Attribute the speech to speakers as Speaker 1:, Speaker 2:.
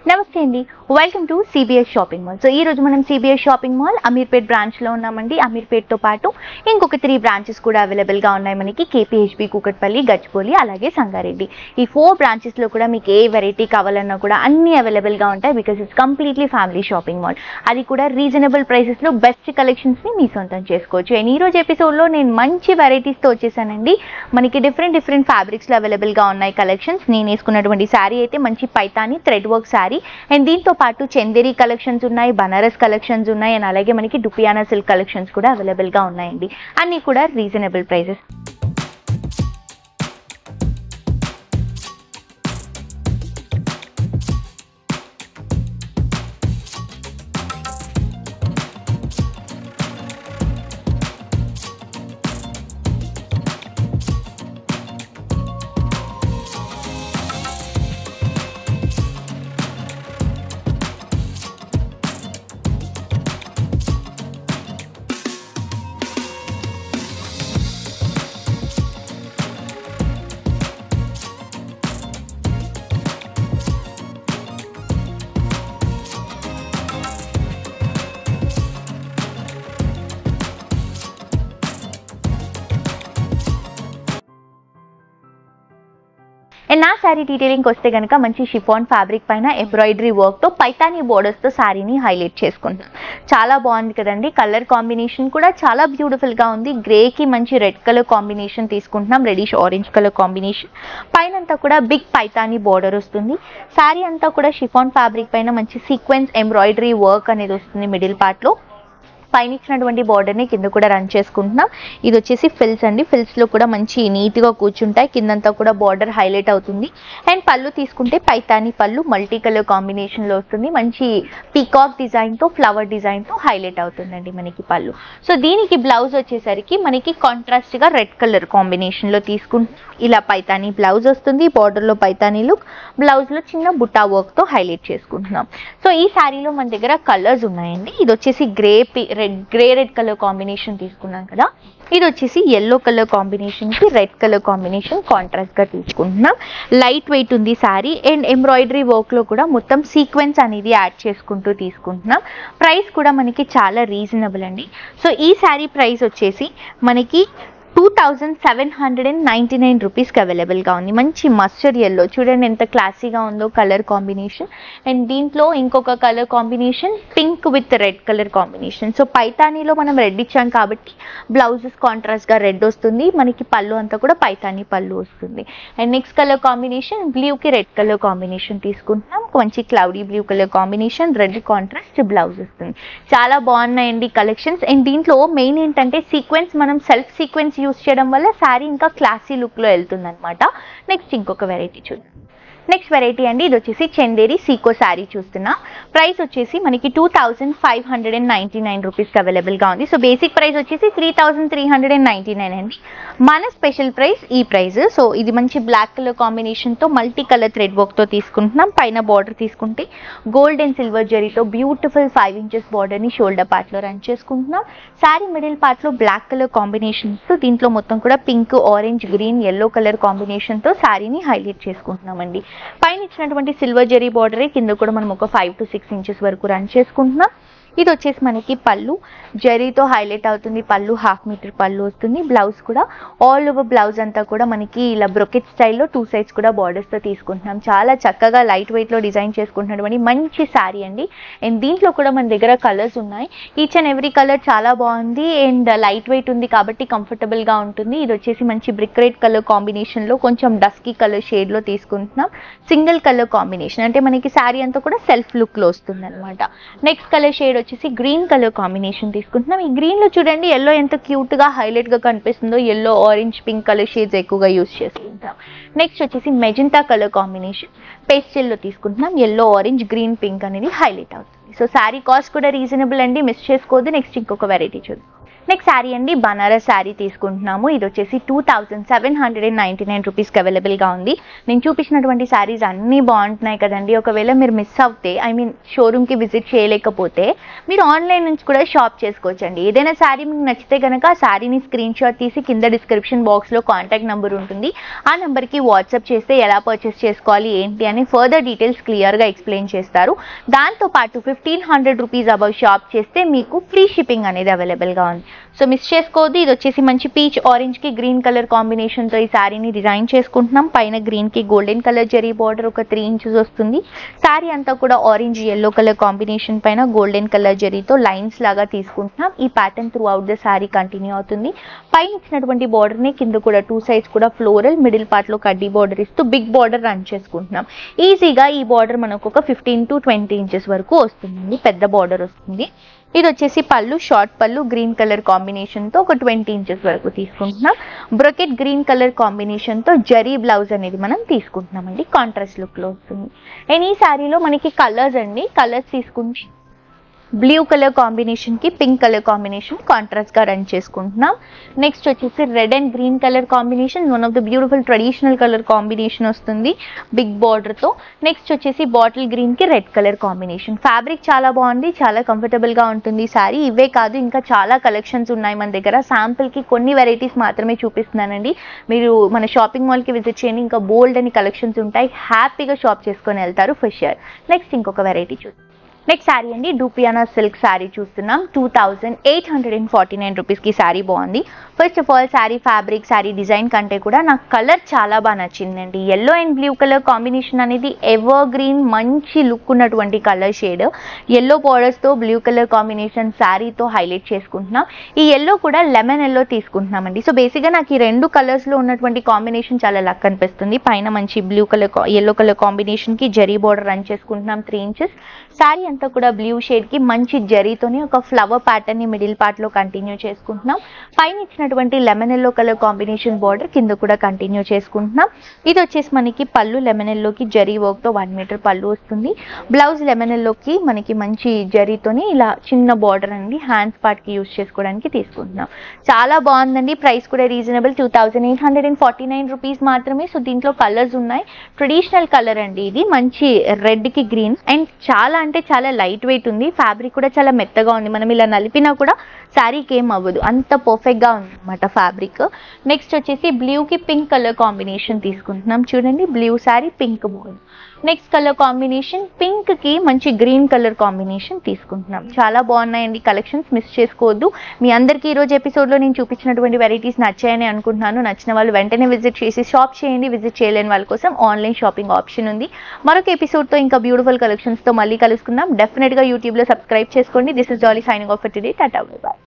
Speaker 1: నమస్తే అండి, welcome to CBS shopping mall. So ఈ రోజు మనం సిబిఎస్ షాపింగ్ మాల్ అమీర్పేట్ బ్రాంచ్లో ఉన్నామండి. అమీర్పేట్తో పాటు ఇంకొక 3 బ్రాంచెస్ కూడా అవైలబుల్గా ఉన్నాయి మనకి. కేపీహెచ్బి, కూకట్పల్లి, గచ్చిబౌలి, అలాగే సంగారెడ్డి. ఈ 4 బ్రాంచెస్లో కూడా మీకు ఏ వెరైటీ కావాలన్నా కూడా అన్నీ అవైలబుల్గా ఉంటాయి. Because it's completely family shopping mall. అది కూడా రీజనబుల్ ప్రైసెస్లో బెస్ట్ కలెక్షన్స్ని మీ సొంతం చేసుకోవచ్చు. అండ్ ఈ రోజు ఎపిసోడ్లో నేను మంచి వెరైటీస్తో వచ్చేసానండి. మనకి డిఫరెంట్ ఫ్యాబ్రిక్స్లో అవైలబుల్గా ఉన్నాయి కలెక్షన్స్. నేను వేసుకున్నటువంటి శారీ అయితే మంచి Paithani thread work sari, and దీంతో పాటు చందేరి కలెక్షన్స్ ఉన్నాయి, బనారస్ కలెక్షన్స్ ఉన్నాయి, అండ్ అలాగే మనకి డుపియానా సిల్క్ కలెక్షన్స్ కూడా అవైలబుల్ గా ఉన్నాయండి. అన్ని కూడా రీజనబుల్ ప్రైసెస్. అండ్ నా శారీ డీటెయిలింగ్కి వస్తే కనుక మంచి షిఫాన్ ఫ్యాబ్రిక్ పైన ఎంబ్రాయిడరీ వర్క్తో పైతానీ బోర్డర్స్తో శారీని హైలైట్ చేసుకుంటాం. చాలా బాగుంది కదండి. కలర్ కాంబినేషన్ కూడా చాలా బ్యూటిఫుల్గా ఉంది. గ్రేకి మంచి రెడ్ కలర్ కాంబినేషన్ తీసుకుంటున్నాం, రెడిష్ ఆరెంజ్ కలర్ కాంబినేషన్. పైన అంతా కూడా బిగ్ పైతానీ బోర్డర్ వస్తుంది. శారీ అంతా కూడా షిఫాన్ ఫ్యాబ్రిక్ పైన మంచి సీక్వెన్స్ ఎంబ్రాయిడరీ వర్క్ అనేది వస్తుంది. మిడిల్ పార్ట్లో పైన ఇచ్చినటువంటి బార్డర్ని కింద కూడా రన్ చేసుకుంటున్నాం. ఇది వచ్చేసి ఫిల్స్ అండి. ఫిల్స్లో కూడా మంచి నీట్గా కూర్చుంటాయి. కిందంతా కూడా బార్డర్ హైలైట్ అవుతుంది. అండ్ పళ్ళు తీసుకుంటే పైతానీ పళ్ళు మల్టీ కలర్ కాంబినేషన్లో వస్తుంది. మంచి పీకాక్ డిజైన్తో, ఫ్లవర్ డిజైన్తో హైలైట్ అవుతుందండి మనకి పళ్ళు. సో దీనికి బ్లౌజ్ వచ్చేసరికి మనకి కాంట్రాస్ట్గా రెడ్ కలర్ కాంబినేషన్లో తీసుకుంటున్నాం. ఇలా పైతానీ బ్లౌజ్ వస్తుంది. బార్డర్లో పైతానీ లుక్, బ్లౌజ్లో చిన్న బుట్టా వర్క్తో హైలైట్ చేసుకుంటున్నాం. సో ఈ శారీలో మన దగ్గర కలర్స్ ఉన్నాయండి. ఇది వచ్చేసి గ్రే రెడ్ కలర్ కాంబినేషన్ తీసుకున్నాం కదా. ఇది వచ్చేసి ఎల్లో కలర్ కాంబినేషన్కి రెడ్ కలర్ కాంబినేషన్ కాంట్రాస్ట్గా తీసుకుంటున్నాం. లైట్ వెయిట్ ఉంది శారీ. అండ్ ఎంబ్రాయిడరీ వర్క్లో కూడా మొత్తం సీక్వెన్స్ అనేది యాడ్ చేసుకుంటూ తీసుకుంటున్నాం. ప్రైస్ కూడా మనకి చాలా రీజనబుల్ అండి. సో ఈ శారీ ప్రైస్ వచ్చేసి మనకి 2799 రూపీస్కి అవైలబుల్గా ఉంది. మంచి మస్టర్డ్ ఎల్లో చూడండి ఎంత క్లాసీగా ఉందో కలర్ కాంబినేషన్. అండ్ దీంట్లో ఇంకొక colour combination pink with red colour combination. So పైతానీలో మనం రెడ్ ఇచ్చాం కాబట్టి బ్లౌజెస్ కాంట్రాస్ట్గా రెడ్ వస్తుంది. మనకి పళ్ళు అంతా కూడా పైతానీ పళ్ళు వస్తుంది. అండ్ నెక్స్ట్ కలర్ కాంబినేషన్ బ్లూకి రెడ్ కలర్ కాంబినేషన్ తీసుకుంటున్నాం. మంచి cloudy blue colour combination, red contrast blouse వస్తుంది. చాలా బాగున్నాయండి కలెక్షన్స్. అండ్ దీంట్లో మెయిన్ ఏంటంటే సీక్వెన్స్, మనం సెల్ఫ్ సీక్వెన్స్ యూస్ చేయడం వల్ల శారీ ఇంకా క్లాసీ లుక్లో వెళ్తుంది అనమాట. నెక్స్ట్ ఇంకొక వెరైటీ చూద్దాం. నెక్స్ట్ వెరైటీ అండి, ఇది వచ్చేసి చందేరి సీకో శారీ చూస్తున్నా. ప్రైస్ వచ్చేసి మనకి 2599 రూపీస్కి అవైలబుల్గా ఉంది. సో బేసిక్ ప్రైస్ వచ్చేసి 3399 అండి. మన స్పెషల్ ప్రైస్ ఈ ప్రైస్. సో ఇది మంచి బ్లాక్ కలర్ కాంబినేషన్తో మల్టీ కలర్ థ్రెడ్ వర్క్తో తీసుకుంటున్నాం. పైన బార్డర్ తీసుకుంటే గోల్డ్ అండ్ సిల్వర్ జరీతో బ్యూటిఫుల్ 5 ఇంచెస్ బార్డర్ని షోల్డర్ పార్ట్లో రన్ చేసుకుంటున్నాం. శారీ మిడిల్ పార్ట్లో బ్లాక్ కలర్ కాంబినేషన్తో దీంట్లో మొత్తం కూడా pink, orange, green, yellow colour కాంబినేషన్తో శారీని హైలైట్ చేసుకుంటున్నామండి. పైన ఇచ్చినటువంటి సిల్వర్ జరీ బార్డరే కింద కూడా మనం ఒక 5 to 6 ఇంచెస్ వరకు రన్ చేసుకుంటున్నాం. ఇది వచ్చేసి మనకి పళ్ళు జరీతో హైలైట్ అవుతుంది. పళ్ళు 1/2 మీటర్ పళ్ళు వస్తుంది. బ్లౌజ్ కూడా ఆల్ ఓవర్ బ్లౌజ్ అంతా కూడా మనకి ఇలా బ్రొకెట్ స్టైల్లో 2 సైడ్స్ కూడా బార్డర్స్తో తీసుకుంటున్నాం. చాలా చక్కగా లైట్ వెయిట్లో డిజైన్ చేసుకుంటున్నటువంటి మంచి శారీ అండి. అండ్ దీంట్లో కూడా మన దగ్గర కలర్స్ ఉన్నాయి. ఈచ్ అండ్ ఎవ్రీ కలర్ చాలా బాగుంది. అండ్ లైట్ వెయిట్ ఉంది కాబట్టి కంఫర్టబుల్గా ఉంటుంది. ఇది వచ్చేసి మంచి బ్రిక్ రెడ్ కలర్ కాంబినేషన్లో కొంచెం డస్కీ కలర్ షేడ్లో తీసుకుంటున్నాం. సింగిల్ కలర్ కాంబినేషన్ అంటే మనకి శారీ అంతా కూడా సెల్ఫ్ లుక్లో వస్తుంది అనమాట. నెక్స్ట్ కలర్ షేడ్ వచ్చేసి గ్రీన్ కలర్ కాంబినేషన్ తీసుకుంటున్నాం. ఈ గ్రీన్ లో చూడండి ఎల్లో ఎంత క్యూట్ గా హైలైట్ గా కనిపిస్తుందో. Yellow, orange, pink colour shades ఎక్కువగా యూజ్ చేసుకుంటాం. నెక్స్ట్ వచ్చేసి మెజెంటా కలర్ కాంబినేషన్ పేస్టల్ లో తీసుకుంటున్నాం. ఎల్లో, ఆరెంజ్, గ్రీన్, పింక్ అనేది హైలైట్ అవుతుంది. సో శారీ కాస్ట్ కూడా రీజనబుల్ అండి, మిస్ చేసుకోవద్దు. నెక్స్ట్ ఇంకొక వెరైటీ చూద్దాం. నెక్స్ట్ శారీ అండి బనారస్ శారీ తీసుకుంటున్నాము. ఇది వచ్చేసి 2799 రూపీస్కి అవైలబుల్గా ఉంది. నేను చూపించినటువంటి శారీస్ అన్నీ బాగుంటున్నాయి కదండి. ఒకవేళ మీరు మిస్ అవుతే షోరూమ్కి విజిట్ చేయలేకపోతే మీరు ఆన్లైన్ నుంచి కూడా షాప్ చేసుకోవచ్చండి. ఏదైనా శారీ మీకు నచ్చితే కనుక ఆ శారీని స్క్రీన్ షాట్ తీసి కింద డిస్క్రిప్షన్ బాక్స్లో కాంటాక్ట్ నెంబర్ ఉంటుంది. ఆ నెంబర్కి వాట్సాప్ చేస్తే ఎలా పర్చేస్ చేసుకోవాలి ఏంటి అని ఫర్దర్ డీటెయిల్స్ క్లియర్గా ఎక్స్ప్లెయిన్ చేస్తారు. దాంతోపాటు 1500 రూపీస్ అబౌవ్ షాప్ చేస్తే మీకు ఫ్రీ షిప్పింగ్ అనేది అవైలబుల్గా ఉంది. సో మిస్ చేసుకోవద్దు. ఇది వచ్చేసి మంచి పీచ్ ఆరెంజ్కి గ్రీన్ కలర్ కాంబినేషన్తో ఈ శారీని డిజైన్ చేసుకుంటున్నాం. పైన గ్రీన్కి గోల్డెన్ కలర్ జరీ బార్డర్ ఒక 3 ఇంచెస్ వస్తుంది. శారీ అంతా కూడా ఆరెంజ్ ఎల్లో కలర్ కాంబినేషన్ పైన గోల్డెన్ కలర్ జరీతో లైన్స్ లాగా తీసుకుంటున్నాం. ఈ pattern through out the sari continue అవుతుంది. పైన ఇచ్చినటువంటి బార్డర్ని కింద కూడా 2 సైడ్స్ కూడా ఫ్లోరల్, మిడిల్ పార్ట్లో కడ్డీ బార్డర్ ఇస్తూ బిగ్ బార్డర్ రన్ చేసుకుంటున్నాం. ఈజీగా ఈ బార్డర్ మనకు ఒక 15 to 20 ఇంచెస్ వరకు వస్తుంది. పెద్ద బార్డర్ వస్తుంది. ఇది వచ్చేసి పళ్ళు, షార్ట్ పళ్ళు గ్రీన్ కలర్ కాంబినేషన్తో ఒక 20 ఇంచెస్ వరకు తీసుకుంటున్నాం. బ్రొకెట్ గ్రీన్ కలర్ కాంబినేషన్తో జరీ బ్లౌజ్ అనేది మనం తీసుకుంటున్నామండి. కాంట్రాస్ట్ లుక్లో వస్తుంది. అండ్ ఈ శారీలో మనకి కలర్స్ అండి, కలర్స్ తీసుకుంటే బ్లూ కలర్ కాంబినేషన్కి పింక్ కలర్ కాంబినేషన్ కాంట్రాస్ట్గా రన్ చేసుకుంటున్నాం. నెక్స్ట్ వచ్చేసి red and green colour combination, one of the beautiful traditional colour combination వస్తుంది బిగ్ బార్డర్తో. నెక్స్ట్ వచ్చేసి బాటిల్ గ్రీన్కి రెడ్ కలర్ కాంబినేషన్. ఫ్యాబ్రిక్ చాలా బాగుంది, చాలా కంఫర్టబుల్గా ఉంటుంది శారీ. ఇవే కాదు ఇంకా చాలా కలెక్షన్స్ ఉన్నాయి మన దగ్గర. శాంపుల్కి కొన్ని వెరైటీస్ మాత్రమే చూపిస్తున్నానండి. మీరు మన షాపింగ్ మాల్కి విజిట్ చేయండి, ఇంకా బోల్డ్ అని కలెక్షన్స్ ఉంటాయి. హ్యాపీగా షాప్ చేసుకొని వెళ్తారు ఫర్ షూర్. నెక్స్ట్ ఇంకొక వెరైటీ చూద్దాం. నెక్స్ట్ శారీ అండి డూపియానా సిల్క్ శారీ చూస్తున్నాం. 2849 రూపీస్కి శారీ బాగుంది. First of all sari fabric, sari design కంటే కూడా నాకు కలర్ చాలా బాగా నచ్చిందండి. Yellow and blue colour combination అనేది ఎవర్ గ్రీన్ మంచి లుక్ ఉన్నటువంటి కలర్ షేడ్. ఎల్లో బార్డర్స్తో బ్లూ కలర్ కాంబినేషన్ శారీతో హైలైట్ చేసుకుంటున్నాం. ఈ ఎల్లో కూడా లెమన్ ఎల్లో తీసుకుంటున్నామండి. సో బేసిక్గా నాకు ఈ 2 కలర్స్లో ఉన్నటువంటి కాంబినేషన్ చాలా లక్ అనిపిస్తుంది. పైన మంచి బ్లూ కలర్ ఎల్లో కలర్ కాంబినేషన్కి జరీ బార్డర్ రన్ చేసుకుంటున్నాం 3 ఇంచెస్. శారీ అంతా కూడా బ్లూ షేడ్కి మంచి జరీతోని ఒక ఫ్లవర్ ప్యాటర్న్ని మిడిల్ పార్ట్లో కంటిన్యూ చేసుకుంటున్నాం. పైన ఇచ్చినటువంటి lemon yellow colour combination border కింద కూడా కంటిన్యూ చేసుకుంటున్నాం. ఇది వచ్చేసి మనకి పళ్ళు లెమన్ ఎల్లోకి జరీ వర్క్తో 1 మీటర్ పళ్ళు వస్తుంది. బ్లౌజ్ లెమన్ ఎల్లోకి మనకి మంచి జరీతోని ఇలా చిన్న బార్డర్ అండి హ్యాండ్స్ పార్ట్కి యూజ్ చేసుకోవడానికి తీసుకుంటున్నాం. చాలా బాగుందండి. ప్రైస్ కూడా రీజనబుల్, 2849 రూపీస్ మాత్రమే. సో దీంట్లో కలర్స్ ఉన్నాయి. ట్రెడిషనల్ కలర్ అండి ఇది, మంచి రెడ్కి గ్రీన్ అండ్ చాలా అంటే చాలా లైట్ వెయిట్ ఉంది. ఫ్యాబ్రిక్ కూడా చాలా మెత్తగా ఉంది. మనం ఇలా నలిపినా కూడా శారీకి ఏం అవ్వదు, అంత పర్ఫెక్ట్గా ఉంది అనమాట ఫ్యాబ్రిక్. నెక్స్ట్ వచ్చేసి బ్లూకి పింక్ కలర్ కాంబినేషన్ తీసుకుంటున్నాం. చూడండి blue sari pink border. Next colour combination పింక్కి మంచి గ్రీన్ కలర్ కాంబినేషన్ తీసుకుంటున్నాం. చాలా బాగున్నాయండి కలెక్షన్స్, మిస్ చేసుకోవద్దు. మీ అందరికీ ఈరోజు ఎపిసోడ్లో నేను చూపించినటువంటి వెరైటీస్ నచ్చాయని అనుకుంటున్నాను. నచ్చిన వాళ్ళు వెంటనే విజిట్ చేసి షాప్ చేయండి. విజిట్ చేయలేని వాళ్ళ కోసం ఆన్లైన్ షాపింగ్ ఆప్షన్ ఉంది. మరొక ఎపిసోడ్తో ఇంకా బ్యూటిఫుల్ కలెక్షన్స్తో మళ్ళీ కలుసుకుందాం. డెఫినెట్గా యూట్యూబ్లో సబ్స్క్రైబ్ చేసుకోండి. This is Dolly signing off for today. Tata bye by.